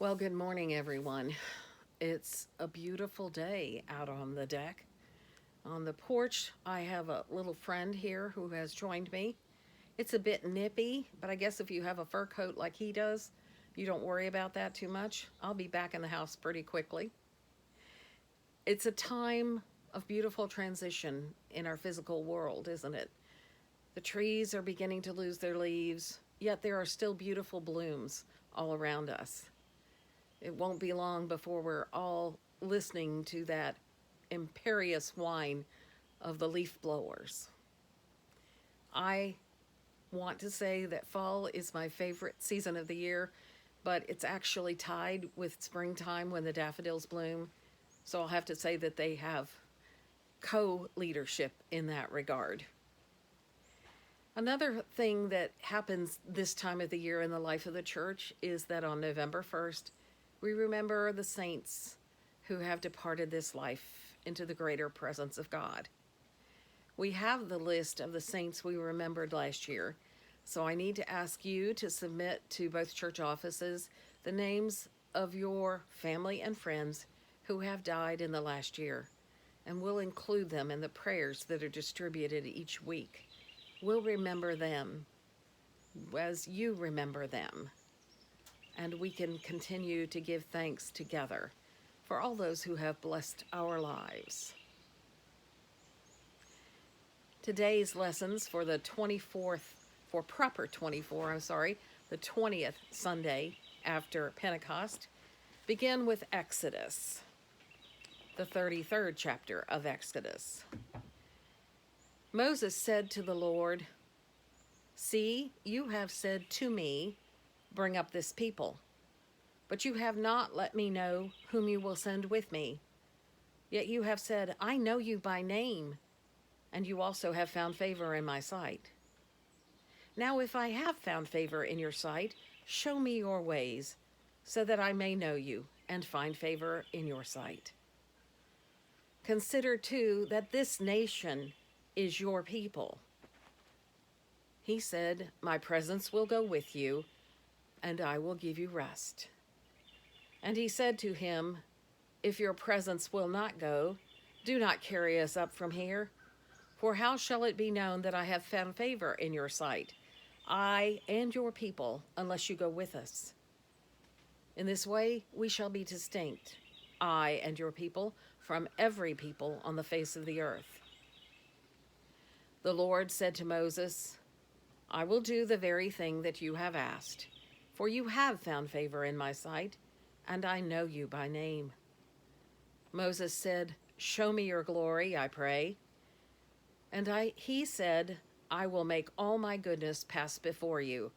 Well, good morning, everyone. It's a beautiful day out on the deck. On the porch, I have a little friend here who has joined me. It's a bit nippy, but I guess if you have a fur coat like he does, you don't worry about that too much. I'll be back in the house pretty quickly. It's a time of beautiful transition in our physical world, isn't it? The trees are beginning to lose their leaves, yet there are still beautiful blooms all around us. It won't be long before we're all listening to that imperious whine of the leaf blowers. I want to say that fall is my favorite season of the year, but it's actually tied with springtime when the daffodils bloom. So I'll have to say that they have co leadership in that regard. Another thing that happens this time of the year in the life of the church is that on November 1st, we remember the saints who have departed this life into the greater presence of God. We have the list of the saints we remembered last year, so I need to ask you to submit to both church offices the names of your family and friends who have died in the last year, and we'll include them in the prayers that are distributed each week. We'll remember them as you remember them, and we can continue to give thanks together for all those who have blessed our lives. Today's lessons for the 20th Sunday after Pentecost, begin with Exodus, the 33rd chapter of Exodus. Moses said to the Lord, "See, you have said to me, 'Bring up this people,' but you have not let me know whom you will send with me. Yet you have said, 'I know you by name,' and you also have found favor in my sight. Now if I have found favor in your sight, show me your ways, so that I may know you and find favor in your sight. Consider too that this nation is your people." He said, "My presence will go with you, and I will give you rest." And he said to him, "If your presence will not go, do not carry us up from here. For how shall it be known that I have found favor in your sight, I and your people, unless you go with us? In this way we shall be distinct, I and your people, from every people on the face of the earth." The Lord said to Moses, "I will do the very thing that you have asked, for you have found favor in my sight, and I know you by name." Moses said, "Show me your glory, I pray." And he said, "I will make all my goodness pass before you,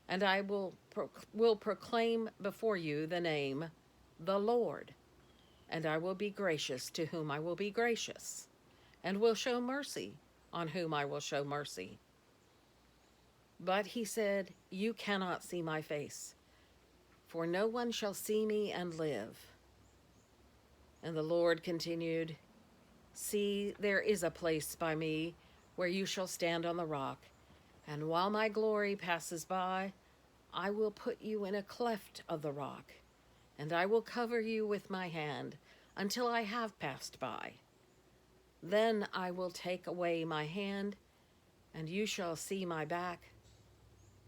and I will proclaim before you the name, the Lord. And I will be gracious to whom I will be gracious, and will show mercy on whom I will show mercy." But he said, "You cannot see my face, for no one shall see me and live." And the Lord continued, "See, there is a place by me where you shall stand on the rock, and while my glory passes by, I will put you in a cleft of the rock, and I will cover you with my hand until I have passed by. Then I will take away my hand, and you shall see my back,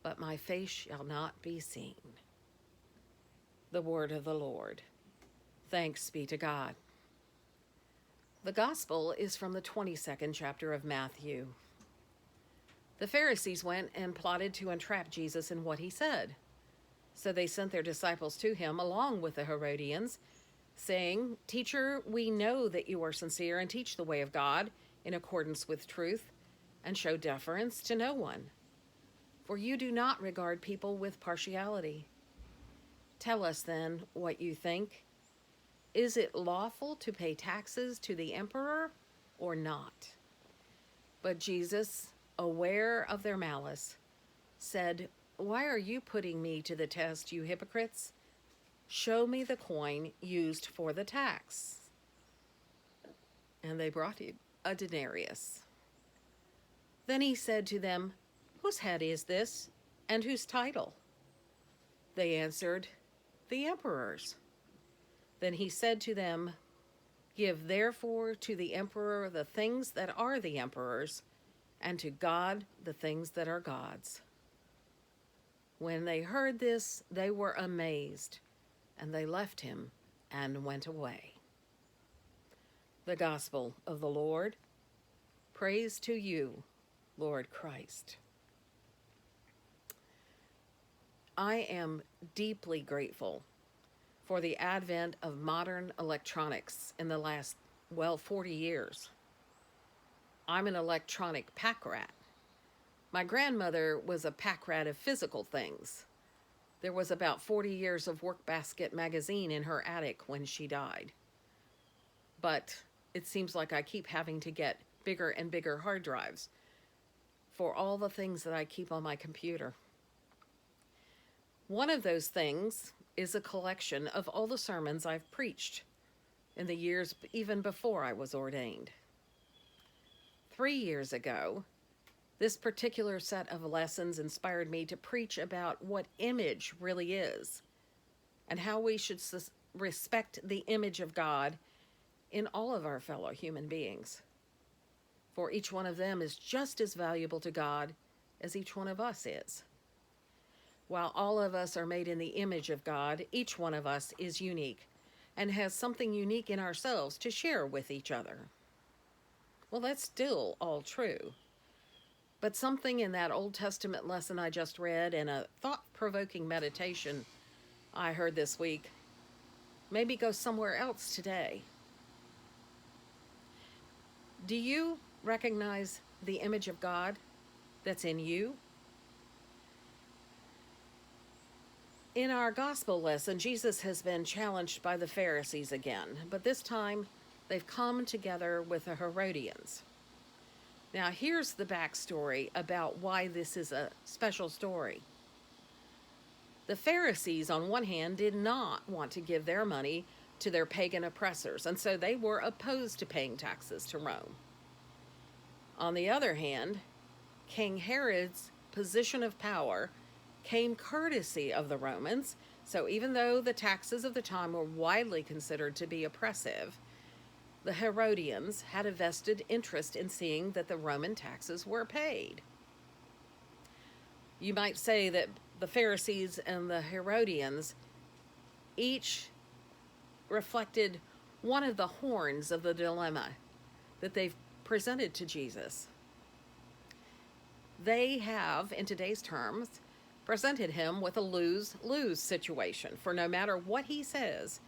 but my face shall not be seen." The word of the Lord. Thanks be to God. The gospel is from the 22nd chapter of Matthew. The Pharisees went and plotted to entrap Jesus in what he said. So they sent their disciples to him along with the Herodians, saying, "Teacher, we know that you are sincere and teach the way of God in accordance with truth, and show deference to no one. For you do not regard people with partiality. Tell us then what you think. Is it lawful to pay taxes to the emperor or not?" But Jesus, aware of their malice, said, "Why are you putting me to the test, you hypocrites? Show me the coin used for the tax." And they brought him a denarius. Then he said to them, "Whose head is this, and whose title?" They answered, The emperors. Then he said to them, Give therefore to the emperor the things that are the emperor's, and to God the things that are God's. When they heard this, they were amazed, and they left him and went away. The Gospel of the Lord. Praise to you, Lord Christ. I am deeply grateful for the advent of modern electronics in the last, 40 years. I'm an electronic pack rat. My grandmother was a pack rat of physical things. There was about 40 years of Workbasket magazine in her attic when she died. But it seems like I keep having to get bigger and bigger hard drives for all the things that I keep on my computer. One of those things is a collection of all the sermons I've preached in the years even before I was ordained. 3 years ago, this particular set of lessons inspired me to preach about what image really is and how we should respect the image of God in all of our fellow human beings. For each one of them is just as valuable to God as each one of us is. While all of us are made in the image of God, each one of us is unique and has something unique in ourselves to share with each other. Well, that's still all true. But something in that Old Testament lesson I just read and a thought-provoking meditation I heard this week maybe go somewhere else today. Do you recognize the image of God that's in you? In our gospel lesson, Jesus has been challenged by the Pharisees again, but this time they've come together with the Herodians. Now, here's the backstory about why this is a special story. The Pharisees, on one hand, did not want to give their money to their pagan oppressors, and so they were opposed to paying taxes to Rome. On the other hand, King Herod's position of power came courtesy of the Romans, so even though the taxes of the time were widely considered to be oppressive, the Herodians had a vested interest in seeing that the Roman taxes were paid. You might say that the Pharisees and the Herodians each reflected one of the horns of the dilemma that they've presented to Jesus. They have, in today's terms, presented him with a lose-lose situation, for no matter what he says,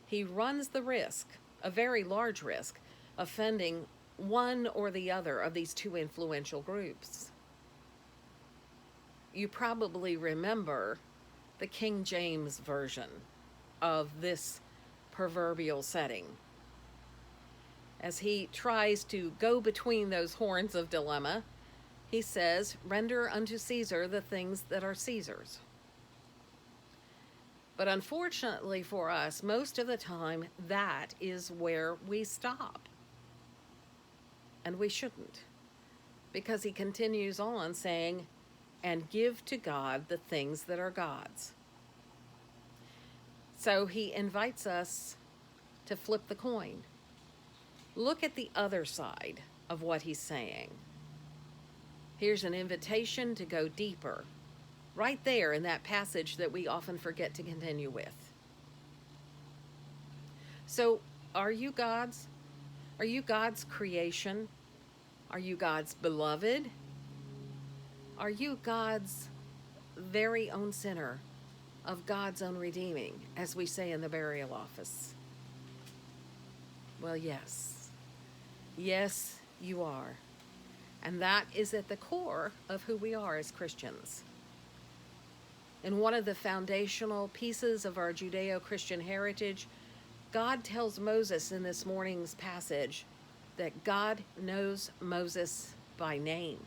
he runs the risk, a very large risk, offending one or the other of these two influential groups. You probably remember the King James version of this proverbial setting. As he tries to go between those horns of dilemma, he says, "Render unto Caesar the things that are Caesar's." But unfortunately for us, most of the time, that is where we stop. And we shouldn't. Because he continues on saying, "And give to God the things that are God's." So he invites us to flip the coin. Look at the other side of what he's saying. Here's an invitation to go deeper, right there in that passage that we often forget to continue with. So, are you God's? Are you God's creation? Are you God's beloved? Are you God's very own sinner of God's own redeeming, as we say in the burial office? Well, yes. Yes, you are. And that is at the core of who we are as Christians. In one of the foundational pieces of our Judeo-Christian heritage, God tells Moses in this morning's passage that God knows Moses by name.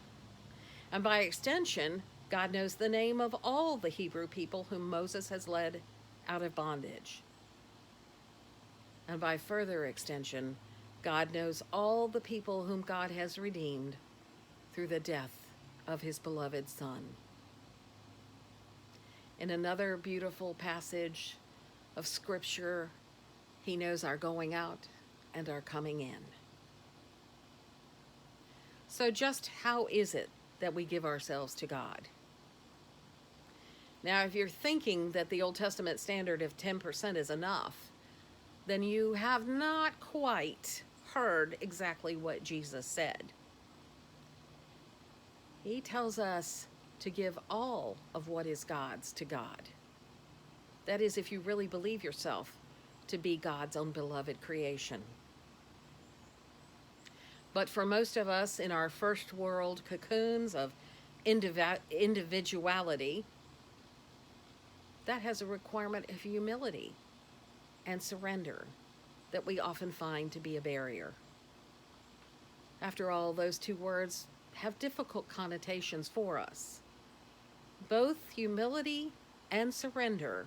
And by extension, God knows the name of all the Hebrew people whom Moses has led out of bondage. And by further extension, God knows all the people whom God has redeemed through the death of his beloved Son. In another beautiful passage, of Scripture. He knows our going out and our coming in. So just how is it that we give ourselves to God? Now, if you're thinking that the Old Testament standard of 10% is enough, then you have not quite heard exactly what Jesus said. He tells us to give all of what is God's to God. That is, if you really believe yourself to be God's own beloved creation. But for most of us in our first world cocoons of individuality, that has a requirement of humility and surrender that we often find to be a barrier. After all, those two words have difficult connotations for us. Both humility and surrender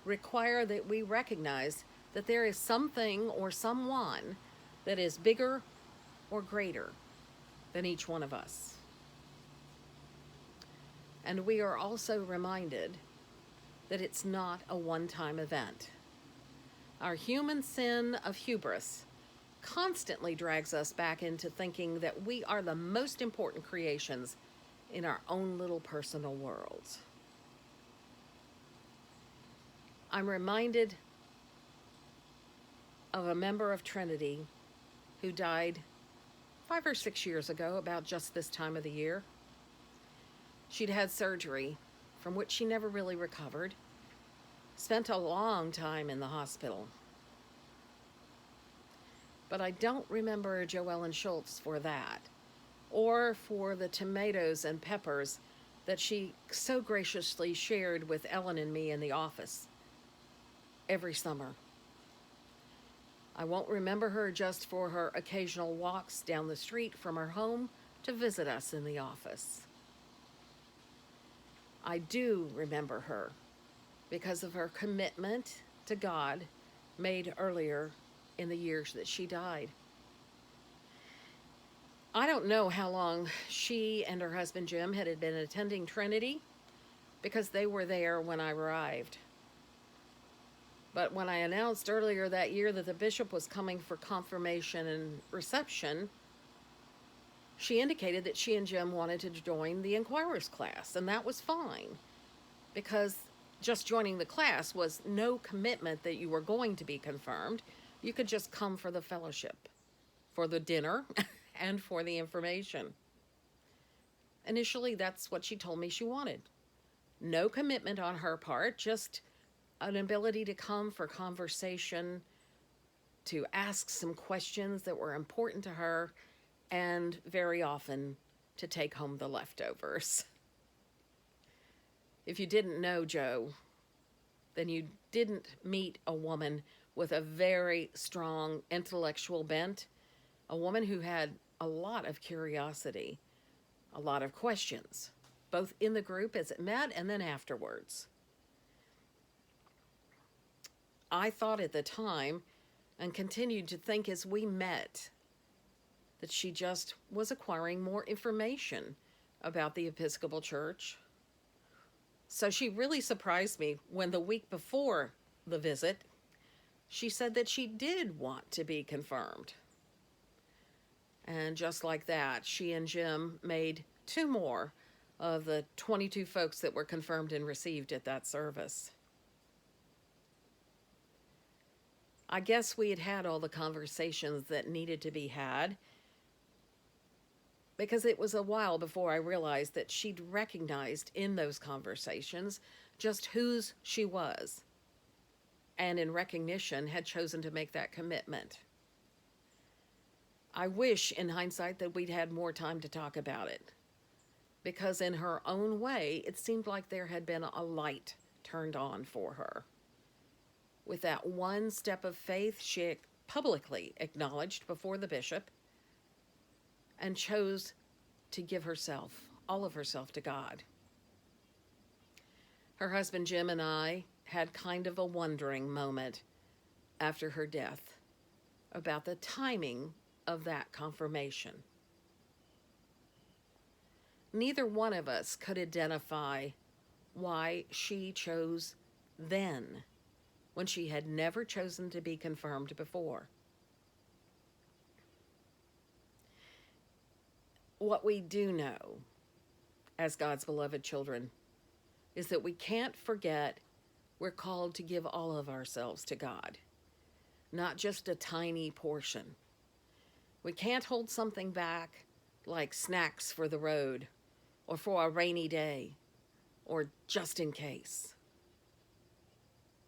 require that we recognize that there is something or someone that is bigger or greater than each one of us. And we are also reminded that it's not a one-time event. Our human sin of hubris constantly drags us back into thinking that we are the most important creations in our own little personal worlds. I'm reminded of a member of Trinity who died 5 or 6 years ago, about just this time of the year. She'd had surgery from which she never really recovered, spent a long time in the hospital. But I don't remember Joellen Schultz for that, or for the tomatoes and peppers that she so graciously shared with Ellen and me in the office every summer. I won't remember her just for her occasional walks down the street from her home to visit us in the office. I do remember her because of her commitment to God made earlier in the years that she died. I don't know how long she and her husband Jim had been attending Trinity, because they were there when I arrived. But when I announced earlier that year that the bishop was coming for confirmation and reception, she indicated that she and Jim wanted to join the Inquirers class, and that was fine, because just joining the class was no commitment that you were going to be confirmed. You could just come for the fellowship, for the dinner, and for the information. Initially, that's what she told me she wanted. No commitment on her part, just an ability to come for conversation, to ask some questions that were important to her, and very often to take home the leftovers. If you didn't know Jo, then you didn't meet a woman with a very strong intellectual bent, a woman who had a lot of curiosity, a lot of questions, both in the group as it met and then afterwards. I thought at the time, and continued to think as we met, that she just was acquiring more information about the Episcopal Church. So she really surprised me when the week before the visit, she said that she did want to be confirmed. And just like that, she and Jim made 2 more of the 22 folks that were confirmed and received at that service. I guess we had had all the conversations that needed to be had, because it was a while before I realized that she'd recognized in those conversations just whose she was, and in recognition had chosen to make that commitment. I wish, in hindsight, that we'd had more time to talk about it, because in her own way, it seemed like there had been a light turned on for her. With that one step of faith, she publicly acknowledged before the bishop and chose to give herself, all of herself, to God. Her husband Jim and I had kind of a wondering moment after her death about the timing of that confirmation. Neither one of us could identify why she chose then when she had never chosen to be confirmed before. What we do know as God's beloved children is that we can't forget we're called to give all of ourselves to God, not just a tiny portion. We can't hold something back like snacks for the road or for a rainy day or just in case.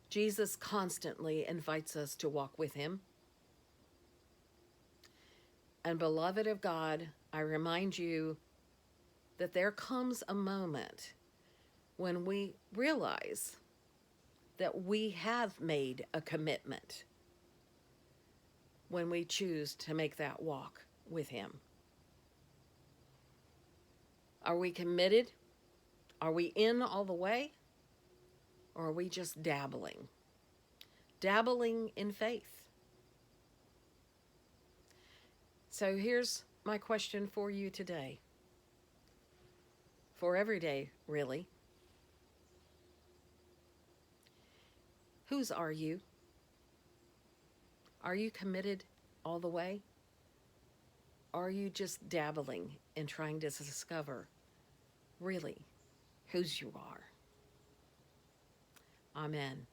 Jesus constantly invites us to walk with him. And beloved of God, I remind you that there comes a moment when we realize that we have made a commitment when we choose to make that walk with him. Are we committed? Are we in all the way? Or are we just dabbling? Dabbling in faith. So here's my question for you today. For every day, really. Whose are you? Are you committed all the way? Or are you just dabbling in trying to discover really whose you are? Amen.